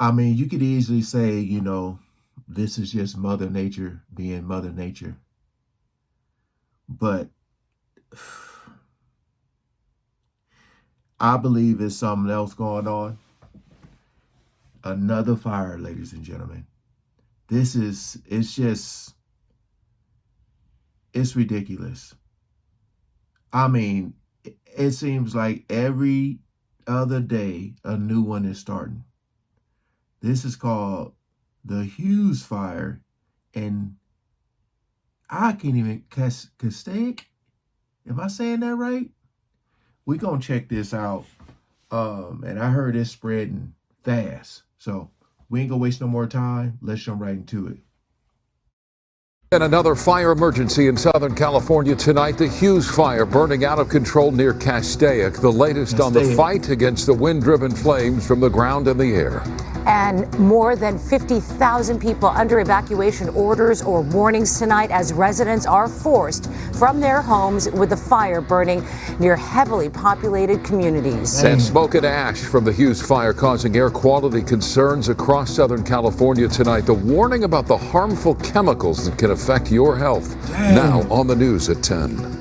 I mean, you could easily say, this is just Mother Nature being Mother Nature. But I believe there's something else going on. Another fire, ladies and gentlemen. It's ridiculous. I mean, it seems like every other day a new one is starting. This is called the Hughes fire, and I can't even Castaic. Am I saying that right? We're gonna check this out. And I heard it's spreading fast. So we ain't gonna waste no more time. Let's jump right into it. And another fire emergency in Southern California tonight. The Hughes fire burning out of control near Castaic. The latest on the fight against the wind-driven flames from the ground and the air. And more than 50,000 people under evacuation orders or warnings tonight as residents are forced from their homes with the fire burning near heavily populated communities. And smoke and ash from the Hughes fire causing air quality concerns across Southern California tonight. The warning about the harmful chemicals that can affect your health. Now on the news at 10.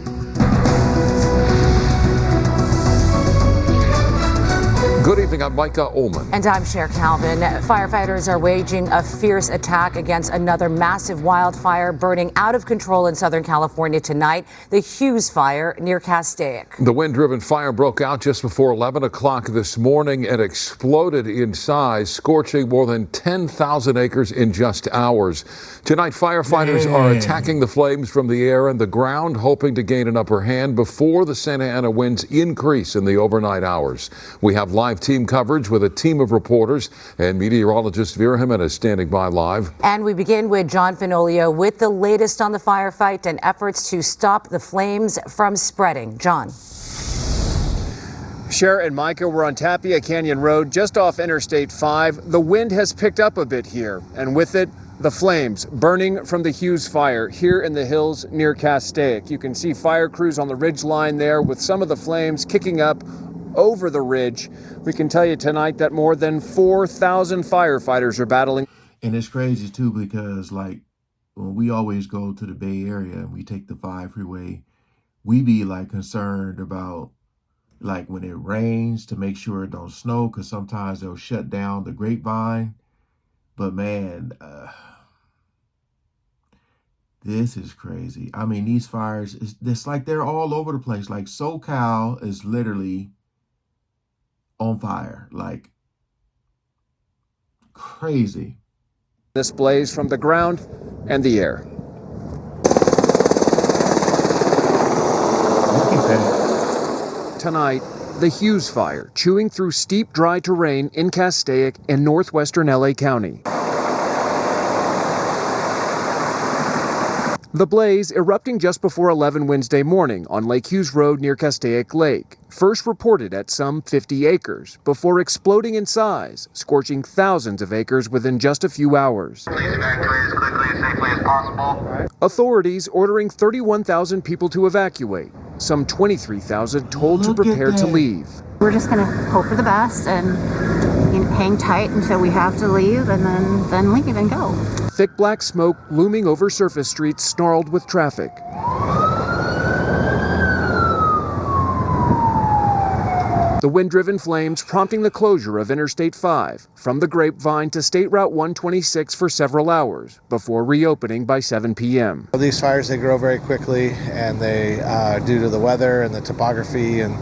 Good evening, I'm Micah Ullman. And I'm Cher Calvin. Firefighters are waging a fierce attack against another massive wildfire burning out of control in Southern California tonight, the Hughes fire near Castaic. The wind-driven fire broke out just before 11 o'clock this morning and exploded in size, scorching more than 10,000 acres in just hours. Tonight, firefighters are attacking the flames from the air and the ground, hoping to gain an upper hand before the Santa Ana winds increase in the overnight hours. We have live team coverage with a team of reporters, and meteorologist Vera Jimenez standing by live. And we begin with John Finolio with the latest on the firefight and efforts to stop the flames from spreading. John. Cher and Micah, we're on Tapia Canyon Road, just off Interstate 5. The wind has picked up a bit here, and with it, the flames burning from the Hughes fire here in the hills near Castaic. You can see fire crews on the ridge line there with some of the flames kicking up over the ridge. We can tell you tonight that more than 4,000 firefighters are battling. And it's crazy too, because like when we always go to the Bay Area and we take the 5 freeway, we be like concerned about like when it rains to make sure it don't snow, because sometimes they'll shut down the grapevine. But man, this is crazy. I mean, these fires, it's like they're all over the place. Like SoCal is literally on fire, like crazy. This blaze from the ground and the air. Tonight, the Hughes fire chewing through steep, dry terrain in Castaic and northwestern LA County. The blaze erupting just before 11 Wednesday morning on Lake Hughes Road near Castaic Lake. First reported at some 50 acres before exploding in size, scorching thousands of acres within just a few hours. Please evacuate as quickly and safely as possible. Authorities ordering 31,000 people to evacuate, some 23,000 told to prepare to leave. We're just going to hope for the best and hang tight until we have to leave, and then leave and go. Thick black smoke looming over surface streets snarled with traffic. The wind-driven flames prompting the closure of Interstate 5 from the Grapevine to State Route 126 for several hours before reopening by 7 p.m. These fires, they grow very quickly, and they, due to the weather and the topography and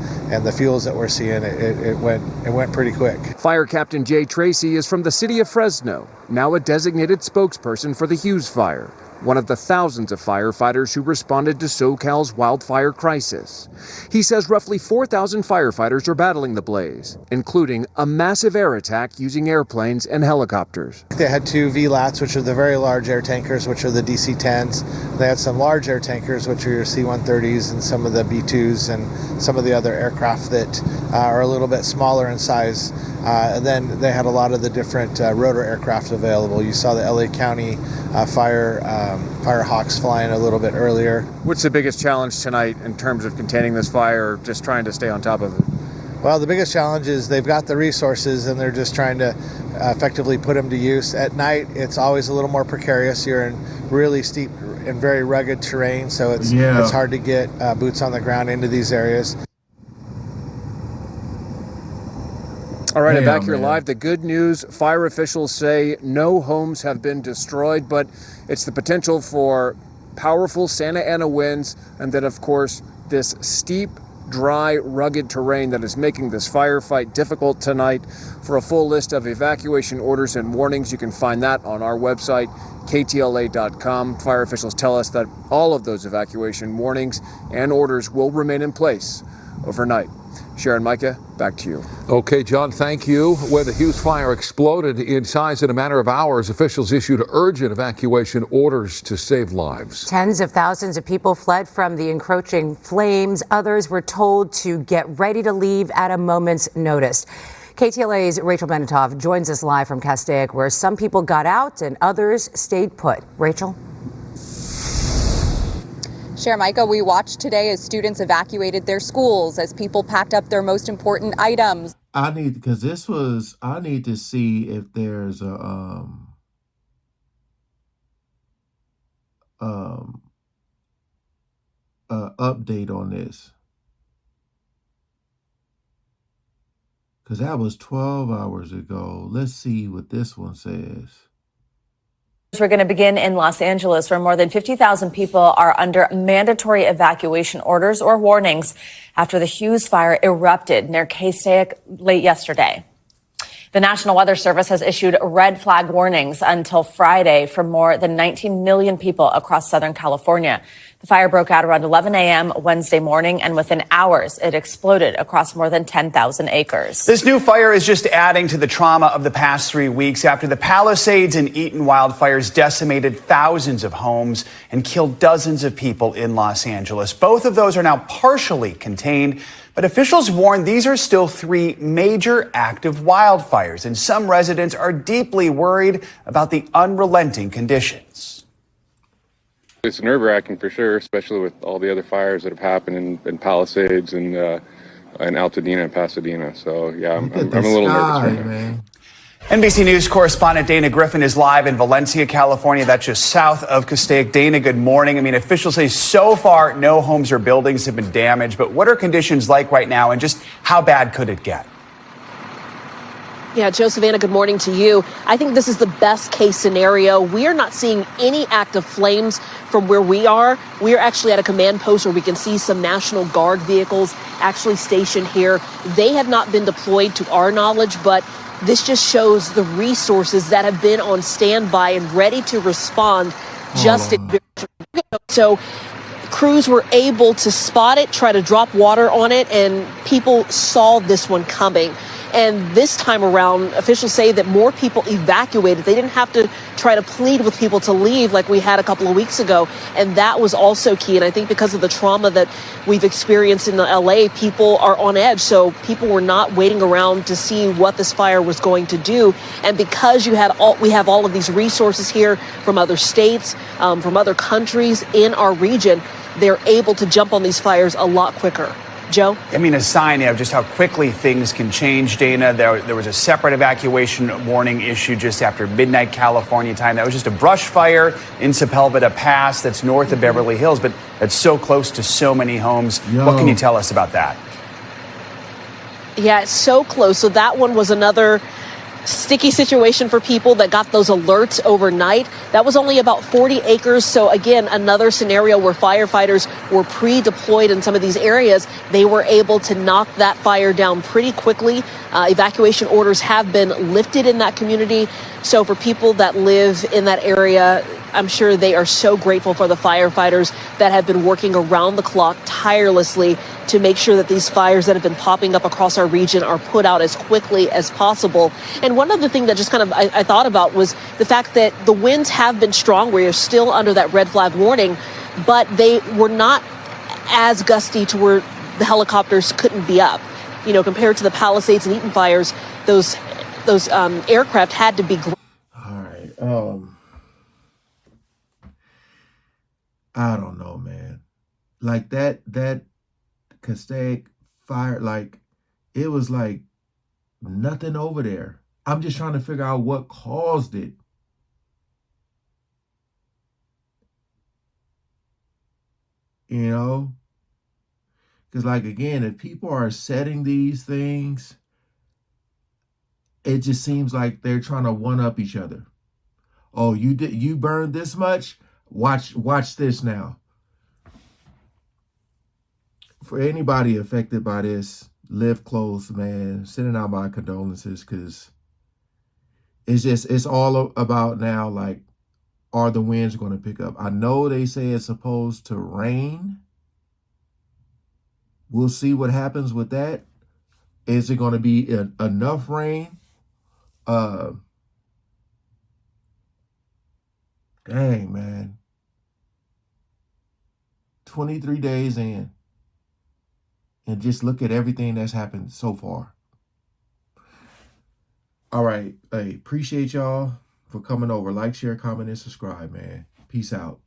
the fuels that we're seeing, it went pretty quick. Fire Captain Jay Tracy is from the city of Fresno, now a designated spokesperson for the Hughes fire, one of the thousands of firefighters who responded to SoCal's wildfire crisis. He says roughly 4,000 firefighters are battling the blaze, including a massive air attack using airplanes and helicopters. They had 2 VLATs, which are the very large air tankers, which are the DC-10s. They had some large air tankers, which are your C-130s and some of the B-2s and some of the other aircraft that are a little bit smaller in size. And then they had a lot of the different rotor aircraft available. You saw the LA County Firehawks flying a little bit earlier. What's the biggest challenge tonight in terms of containing this fire, just trying to stay on top of it? Well, the biggest challenge is they've got the resources and they're just trying to effectively put them to use. At night, it's always a little more precarious. You're in really steep and very rugged terrain, so it's hard to get boots on the ground into these areas. All right, back here live. The good news, fire officials say no homes have been destroyed, but it's the potential for powerful Santa Ana winds, and then, of course, this steep, dry, rugged terrain that is making this firefight difficult tonight. For a full list of evacuation orders and warnings, you can find that on our website, ktla.com. Fire officials tell us that all of those evacuation warnings and orders will remain in place overnight. Sharon, Micah, back to you. Okay, John, thank you. When the Hughes fire exploded in size in a matter of hours, officials issued urgent evacuation orders to save lives. Tens of thousands of people fled from the encroaching flames. Others were told to get ready to leave at a moment's notice. KTLA's Rachel Benetoff joins us live from Castaic, where some people got out and others stayed put. Rachel? Micah, we watched today as students evacuated their schools, as people packed up their most important items. I need to see if there's a update on this, because that was 12 hours ago. Let's see what this one says. We're going to begin in Los Angeles, where more than 50,000 people are under mandatory evacuation orders or warnings after the Hughes fire erupted near Castaic late yesterday. The National Weather Service has issued red flag warnings until Friday for more than 19 million people across Southern California. The fire broke out around 11 a.m. Wednesday morning, and within hours, it exploded across more than 10,000 acres. This new fire is just adding to the trauma of the past 3 weeks after the Palisades and Eaton wildfires decimated thousands of homes and killed dozens of people in Los Angeles. Both of those are now partially contained, but officials warn these are still 3 major active wildfires, and some residents are deeply worried about the unrelenting conditions. It's nerve-wracking for sure, especially with all the other fires that have happened in Palisades and Altadena and Pasadena. So, yeah, I'm a little nervous right now. NBC News correspondent Dana Griffin is live in Valencia, California. That's just south of Castaic. Dana, good morning. I mean, officials say so far no homes or buildings have been damaged, but what are conditions like right now, and just how bad could it get? Yeah, Joe, Savannah, good morning to you. I think this is the best case scenario. We are not seeing any active flames from where we are. We are actually at a command post where we can see some National Guard vehicles actually stationed here. They have not been deployed to our knowledge, but this just shows the resources that have been on standby and ready to respond so crews were able to spot it, try to drop water on it, and people saw this one coming. And this time around, officials say that more people evacuated. They didn't have to try to plead with people to leave like we had a couple of weeks ago. And that was also key. And I think because of the trauma that we've experienced in the LA, people are on edge. So people were not waiting around to see what this fire was going to do. And because we have all of these resources here from other states, from other countries in our region, they're able to jump on these fires a lot quicker. Joe? I mean, a sign of just how quickly things can change, Dana. There was a separate evacuation warning issued just after midnight California time. That was just a brush fire in Sepulveda Pass that's north of Beverly Hills, but that's so close to so many homes. What can you tell us about that? Yeah, it's so close. So that one was another sticky situation for people that got those alerts overnight. That was only about 40 acres. So again, another scenario where firefighters were pre-deployed in some of these areas. They were able to knock that fire down pretty quickly. Evacuation orders have been lifted in that community. So for people that live in that area, I'm sure they are so grateful for the firefighters that have been working around the clock tirelessly to make sure that these fires that have been popping up across our region are put out as quickly as possible. And one other thing that just kind of I thought about was the fact that the winds have been strong. We are still under that red flag warning, but they were not as gusty to where the helicopters couldn't be up. You know, compared to the Palisades and Eaton fires, those aircraft had to be. All right. I don't know, man. Like that Castaic fire, like it was like nothing over there. I'm just trying to figure out what caused it. You know? Because, like, again, if people are setting these things, it just seems like they're trying to one-up each other. Oh, you burned this much? Watch this now. For anybody affected by this, live close, man. Sending out my condolences, because it's all about now, like, are the winds going to pick up? I know they say it's supposed to rain. We'll see what happens with that. Is it going to be enough rain? Dang, man. 23 days in. And just look at everything that's happened so far. All right. Hey, appreciate y'all for coming over. Like, share, comment, and subscribe, man. Peace out.